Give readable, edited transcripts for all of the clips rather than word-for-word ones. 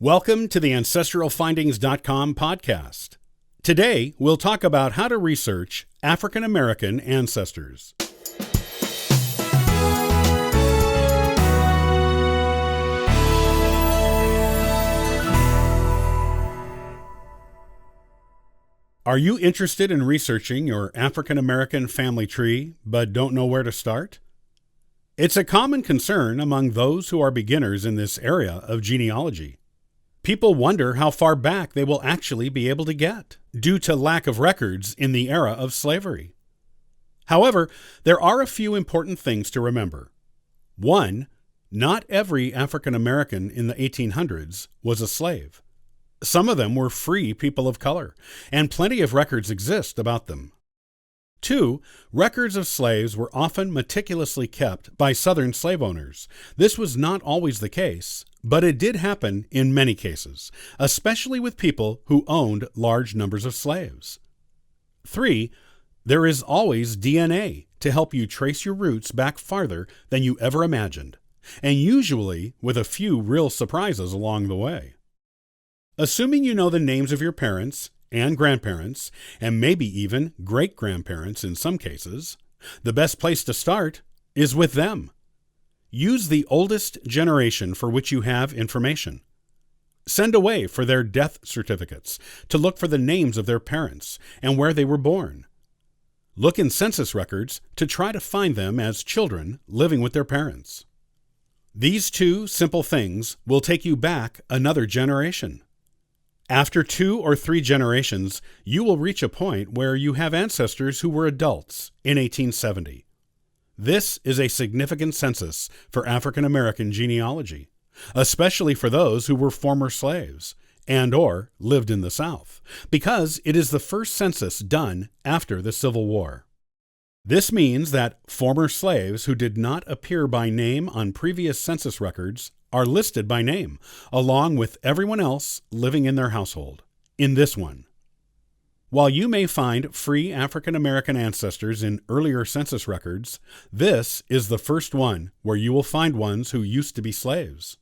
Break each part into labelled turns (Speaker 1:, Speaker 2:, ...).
Speaker 1: Welcome to the AncestralFindings.com podcast. Today, we'll talk about how to research African American ancestors. Are you interested in researching your African American family tree but don't know where to start? It's a common concern among those who are beginners in this area of genealogy. People wonder how far back they will actually be able to get, due to lack of records in the era of slavery. However, there are a few important things to remember. 1. Not every African American in the 1800s was a slave. Some of them were free people of color, and plenty of records exist about them. 2. Records of slaves were often meticulously kept by Southern slave owners. This was not always the case, but it did happen in many cases, especially with people who owned large numbers of slaves. 3. There is always DNA to help you trace your roots back farther than you ever imagined, and usually with a few real surprises along the way. Assuming you know the names of your parents and grandparents, and maybe even great-grandparents in some cases, the best place to start is with them. Use the oldest generation for which you have information. Send away for their death certificates to look for the names of their parents and where they were born. Look in census records to try to find them as children living with their parents. These two simple things will take you back another generation. After 2 or 3 generations, you will reach a point where you have ancestors who were adults in 1870. This is a significant census for African American genealogy, especially for those who were former slaves and/or lived in the South, because it is the first census done after the Civil War. This means that former slaves who did not appear by name on previous census records are listed by name, along with everyone else living in their household, in this one. While you may find free African American ancestors in earlier census records, this is the first one where you will find ones who used to be slaves.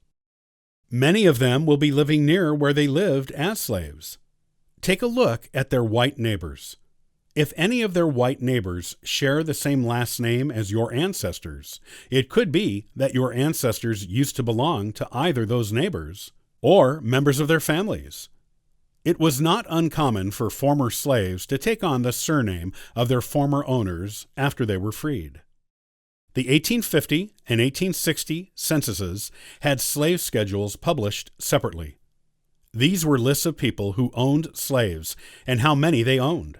Speaker 1: Many of them will be living near where they lived as slaves. Take a look at their white neighbors. If any of their white neighbors share the same last name as your ancestors, it could be that your ancestors used to belong to either those neighbors or members of their families. It was not uncommon for former slaves to take on the surname of their former owners after they were freed. The 1850 and 1860 censuses had slave schedules published separately. These were lists of people who owned slaves and how many they owned.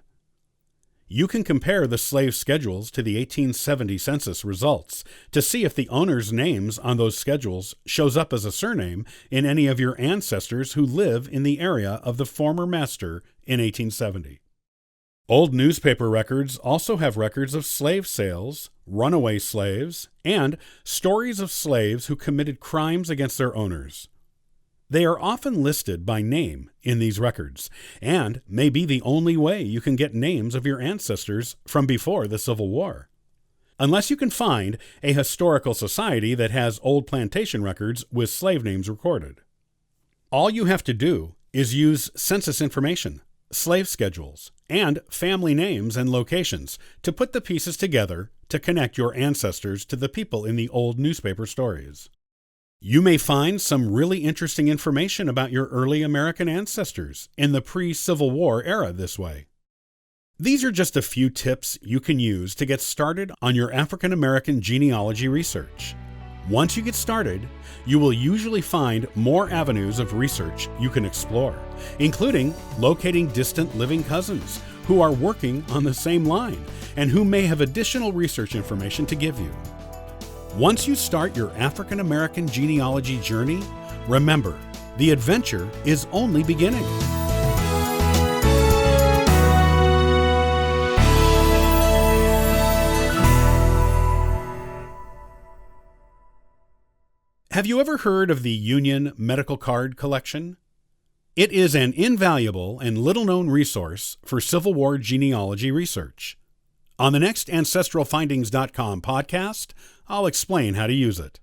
Speaker 1: You can compare the slave schedules to the 1870 census results to see if the owner's names on those schedules shows up as a surname in any of your ancestors who live in the area of the former master in 1870. Old newspaper records also have records of slave sales, runaway slaves, and stories of slaves who committed crimes against their owners. They are often listed by name in these records, and may be the only way you can get names of your ancestors from before the Civil War. Unless you can find a historical society that has old plantation records with slave names recorded. All you have to do is use census information, slave schedules, and family names and locations to put the pieces together to connect your ancestors to the people in the old newspaper stories. You may find some really interesting information about your early American ancestors in the pre-Civil War era this way. These are just a few tips you can use to get started on your African American genealogy research. Once you get started, you will usually find more avenues of research you can explore, including locating distant living cousins who are working on the same line and who may have additional research information to give you. Once you start your African American genealogy journey, remember, the adventure is only beginning. Have you ever heard of the Union Medical Card Collection? It is an invaluable and little-known resource for Civil War genealogy research. On the next AncestralFindings.com podcast, I'll explain how to use it.